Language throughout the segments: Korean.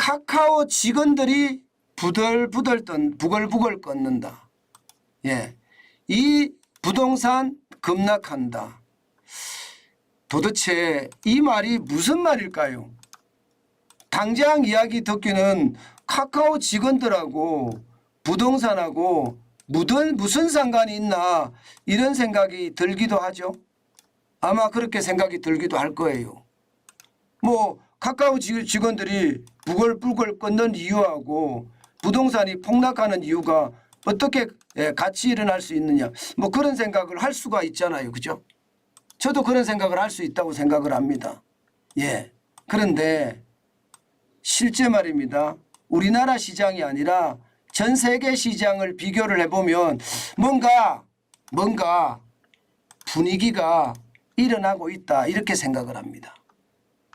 카카오 직원들이 부들부들 부글부글 끓는다. 예, 이 부동산 급락한다. 도대체 이 말이 무슨 말일까요? 당장 이야기 듣기는 카카오 직원들하고 부동산하고 무슨 상관이 있나 이런 생각이 들기도 하죠. 아마 그렇게 생각이 들기도 할 거예요. 뭐 카카오 직원들이 부글부글 끓는 이유하고 부동산이 폭락하는 이유가 어떻게 같이 일어날 수 있느냐, 뭐 그런 생각을 할 수가 있잖아요. 그죠? 저도 그런 생각을 할 수 있다고 생각을 합니다. 예. 그런데 실제 말입니다. 우리나라 시장이 아니라 전 세계 시장을 비교를 해보면 뭔가 분위기가 일어나고 있다 이렇게 생각을 합니다.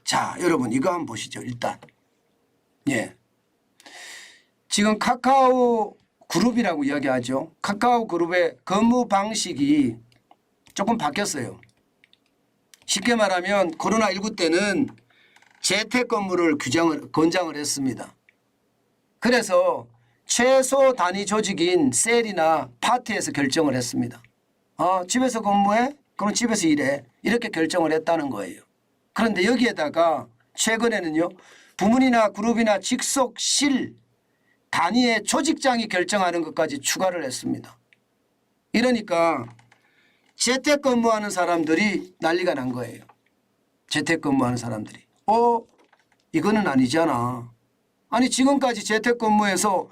자, 여러분 이거 한번 보시죠. 일단 예, 지금 카카오 그룹이라고 이야기하죠. 카카오 그룹의 근무 방식이 조금 바뀌었어요. 쉽게 말하면 코로나19 때는 재택근무를 권장을 했습니다. 그래서 최소 단위 조직인 셀이나 파트에서 결정을 했습니다. 집에서 근무해? 그럼 집에서 일해. 이렇게 결정을 했다는 거예요. 그런데 여기에다가 최근에는요, 부문이나 그룹이나 직속실 단위의 조직장이 결정하는 것까지 추가를 했습니다. 이러니까 재택근무하는 사람들이 난리가 난 거예요. 재택근무하는 사람들이. 이거는 아니잖아. 아니 지금까지 재택근무해서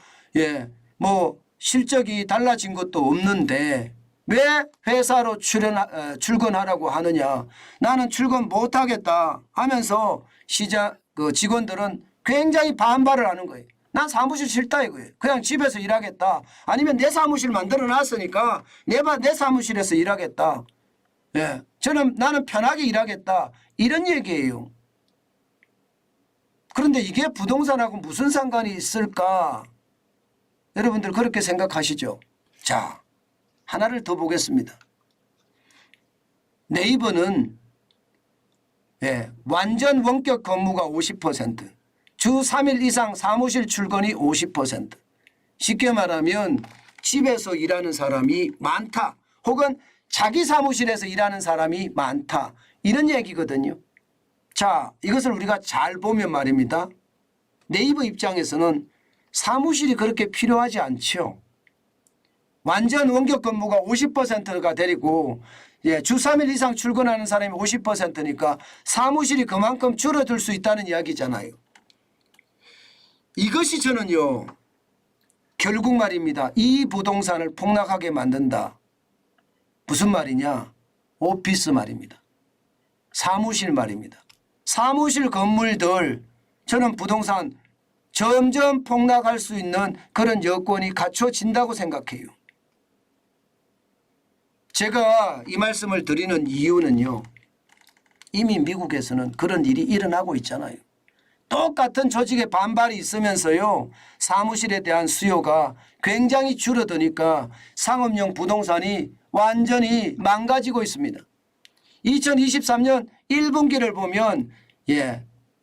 뭐 실적이 달라진 것도 없는데 왜 회사로 출근하라고 하느냐. 나는 출근 못하겠다 하면서 직원들은 굉장히 반발을 하는 거예요. 난 사무실 싫다 이거예요. 그냥 집에서 일하겠다. 아니면 내 사무실 만들어 놨으니까 내 사무실에서 일하겠다. 예, 나는 편하게 일하겠다. 이런 얘기예요. 그런데 이게 부동산하고 무슨 상관이 있을까? 여러분들 그렇게 생각하시죠? 자, 하나를 더 보겠습니다. 네이버는 완전 원격 근무가 50%, 주 3일 이상 사무실 출근이 50%. 쉽게 말하면 집에서 일하는 사람이 많다. 혹은 자기 사무실에서 일하는 사람이 많다. 이런 얘기거든요. 자, 이것을 우리가 잘 보면 말입니다. 네이버 입장에서는 사무실이 그렇게 필요하지 않죠. 완전 원격 근무가 50%가 되고 주 3일 이상 출근하는 사람이 50%니까 사무실이 그만큼 줄어들 수 있다는 이야기잖아요. 이것이 저는요, 결국 말입니다. 이 부동산을 폭락하게 만든다. 무슨 말이냐? 오피스 말입니다. 사무실 말입니다. 사무실 건물들, 저는 부동산 점점 폭락할 수 있는 그런 여건이 갖춰진다고 생각해요. 제가 이 말씀을 드리는 이유는요, 이미 미국에서는 그런 일이 일어나고 있잖아요. 똑같은 조직의 반발이 있으면서요, 사무실에 대한 수요가 굉장히 줄어드니까 상업용 부동산이 완전히 망가지고 있습니다. 2023년 1분기를 보면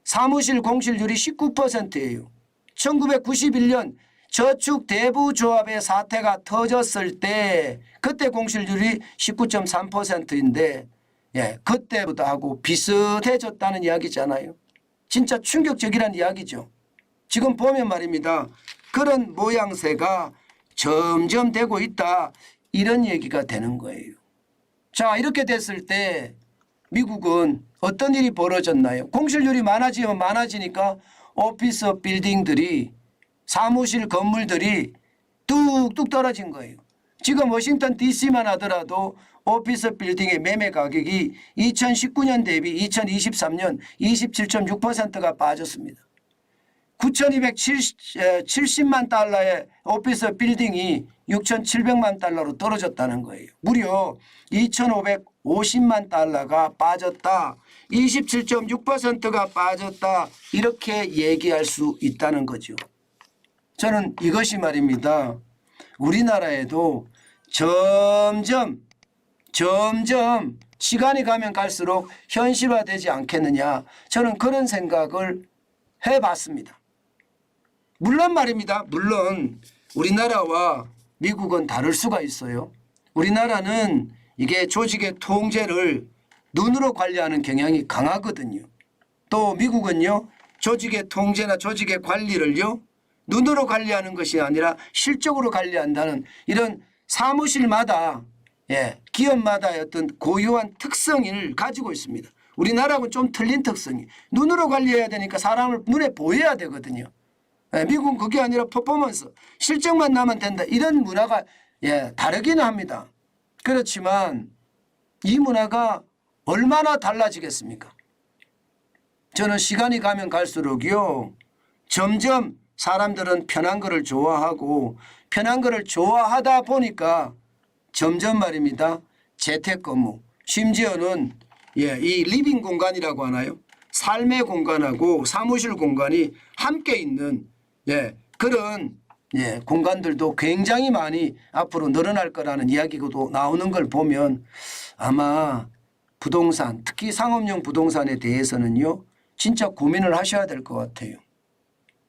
사무실 공실률이 19%예요. 1991년 저축대부조합의 사태가 터졌을 때 그때 공실률이 19.3%인데 그때보다 하고 비슷해졌다는 이야기잖아요. 진짜 충격적이란 이야기죠. 지금 보면 말입니다. 그런 모양새가 점점 되고 있다. 이런 얘기가 되는 거예요. 자, 이렇게 됐을 때 미국은 어떤 일이 벌어졌나요? 공실률이 많아지면 많아지니까 오피스 빌딩들이, 사무실 건물들이 뚝뚝 떨어진 거예요. 지금 워싱턴 DC만 하더라도 오피스 빌딩의 매매 가격이 2019년 대비 2023년 27.6%가 빠졌습니다. 9,270만 달러의 오피스 빌딩이 6,700만 달러로 떨어졌다는 거예요. 무려 2,550만 달러가 빠졌다. 27.6%가 빠졌다. 이렇게 얘기할 수 있다는 거죠. 저는 이것이 말입니다. 우리나라에도 점점 시간이 가면 갈수록 현실화되지 않겠느냐. 저는 그런 생각을 해봤습니다. 물론 말입니다. 물론 우리나라와 미국은 다를 수가 있어요. 우리나라는 이게 조직의 통제를 눈으로 관리하는 경향이 강하거든요. 또 미국은요. 조직의 통제나 조직의 관리를요. 눈으로 관리하는 것이 아니라 실적으로 관리한다는 이런 사무실마다 기업마다의 어떤 고유한 특성을 가지고 있습니다. 우리나라하고는 좀 틀린 특성이 눈으로 관리해야 되니까 사람을 눈에 보여야 되거든요. 미국은 그게 아니라 퍼포먼스 실적만 나면 된다 이런 문화가 다르기는 합니다. 그렇지만 이 문화가 얼마나 달라지겠습니까? 저는 시간이 가면 갈수록요 점점 사람들은 편한 거를 좋아하고 편한 거를 좋아하다 보니까 점점 말입니다. 재택근무 심지어는 이 리빙 공간이라고 하나요? 삶의 공간하고 사무실 공간이 함께 있는 그런 공간들도 굉장히 많이 앞으로 늘어날 거라는 이야기가 나오는 걸 보면 아마 부동산 특히 상업용 부동산에 대해서는요. 진짜 고민을 하셔야 될 것 같아요.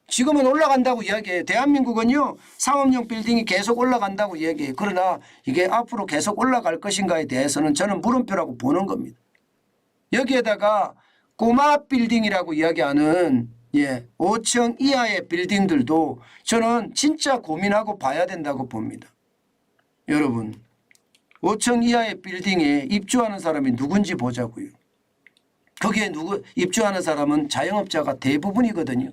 지금은 올라간다고 이야기해요. 대한민국은요. 상업용 빌딩이 계속 올라간다고 이야기해요. 그러나 이게 앞으로 계속 올라갈 것인가에 대해서는 저는 물음표라고 보는 겁니다. 여기에다가 꼬마 빌딩이라고 이야기하는 5층 이하의 빌딩들도 저는 진짜 고민하고 봐야 된다고 봅니다. 여러분 5층 이하의 빌딩에 입주하는 사람이 누군지 보자고요. 거기에 입주하는 사람은 자영업자가 대부분이거든요.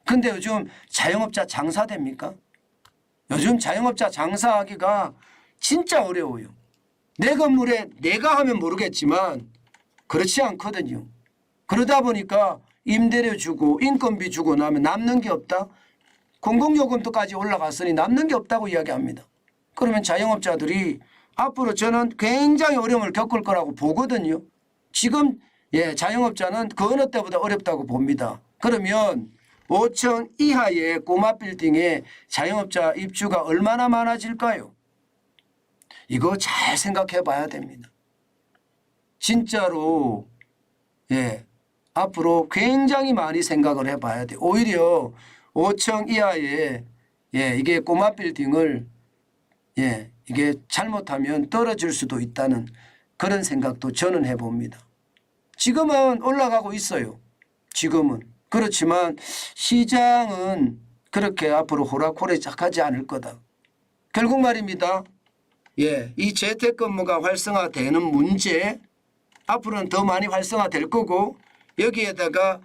근데 요즘 자영업자 장사됩니까? 요즘 자영업자 장사하기가 진짜 어려워요. 내 건물에 내가 하면 모르겠지만 그렇지 않거든요. 그러다 보니까 임대료 주고 인건비 주고 나면 남는 게 없다. 공공요금도까지 올라갔으니 남는 게 없다고 이야기합니다. 그러면 자영업자들이 앞으로 저는 굉장히 어려움을 겪을 거라고 보거든요. 지금 자영업자는 그 어느 때보다 어렵다고 봅니다. 그러면 5층 이하의 꼬마 빌딩에 자영업자 입주가 얼마나 많아질까요? 이거 잘 생각해 봐야 됩니다. 진짜로 앞으로 굉장히 많이 생각을 해봐야 돼요. 오히려 5층 이하의 이게 꼬마 빌딩을 이게 잘못하면 떨어질 수도 있다는 그런 생각도 저는 해봅니다. 지금은 올라가고 있어요. 지금은. 그렇지만 시장은 그렇게 앞으로 호락호락하지 않을 거다. 결국 말입니다. 이 재택근무가 활성화되는 문제 앞으로는 더 많이 활성화될 거고 여기에다가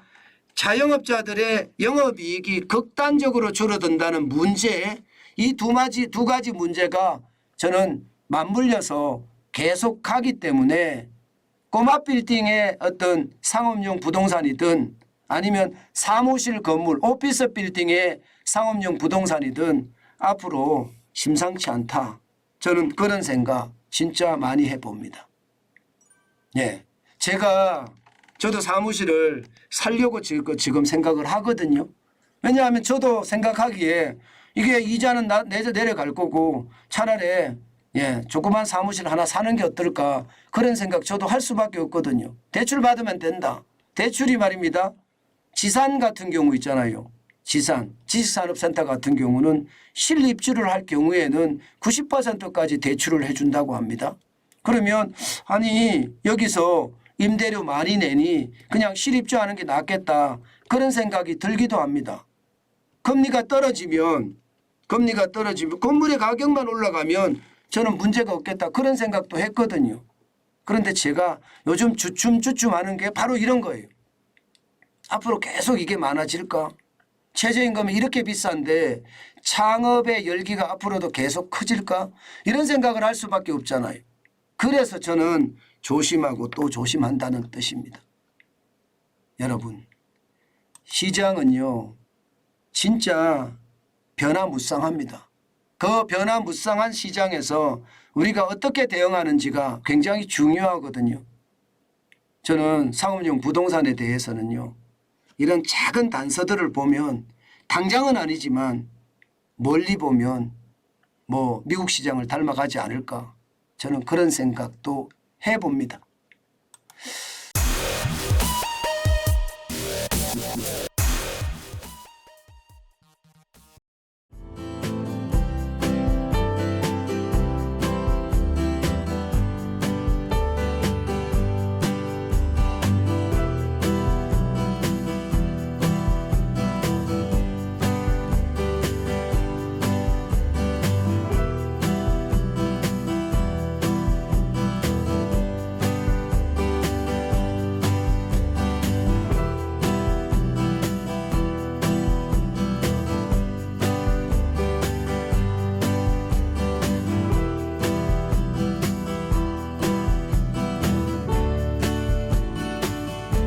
자영업자들의 영업이익이 극단적으로 줄어든다는 문제 이 두 가지 문제가 저는 맞물려서 계속 가기 때문에 꼬마 빌딩의 어떤 상업용 부동산이든 아니면 사무실 건물 오피스 빌딩의 상업용 부동산이든 앞으로 심상치 않다. 저는 그런 생각 진짜 많이 해봅니다. 저도 사무실을 살려고 지금 생각을 하거든요. 왜냐하면 저도 생각하기에 이게 이자는 내려갈 거고 차라리 조그만 사무실 하나 사는 게 어떨까 그런 생각 저도 할 수밖에 없거든요. 대출 받으면 된다. 대출이 말입니다. 지산 같은 경우 있잖아요. 지식산업센터 같은 경우는 실입주를 할 경우에는 90%까지 대출을 해준다고 합니다. 그러면 아니 여기서 임대료 많이 내니 그냥 실입주하는 게 낫겠다 그런 생각이 들기도 합니다. 금리가 떨어지면 건물의 가격만 올라가면 저는 문제가 없겠다 그런 생각도 했거든요. 그런데 제가 요즘 주춤하는 게 바로 이런 거예요. 앞으로 계속 이게 많아질까? 최저임금이 이렇게 비싼데 창업의 열기가 앞으로도 계속 커질까? 이런 생각을 할 수밖에 없잖아요. 그래서 저는 조심하고 또 조심한다는 뜻입니다. 여러분 시장은요 진짜 변화무쌍합니다. 그 변화무쌍한 시장에서 우리가 어떻게 대응하는지가 굉장히 중요하거든요. 저는 상업용 부동산에 대해서는요. 이런 작은 단서들을 보면 당장은 아니지만 멀리 보면 미국 시장을 닮아가지 않을까 저는 그런 생각도 해봅니다.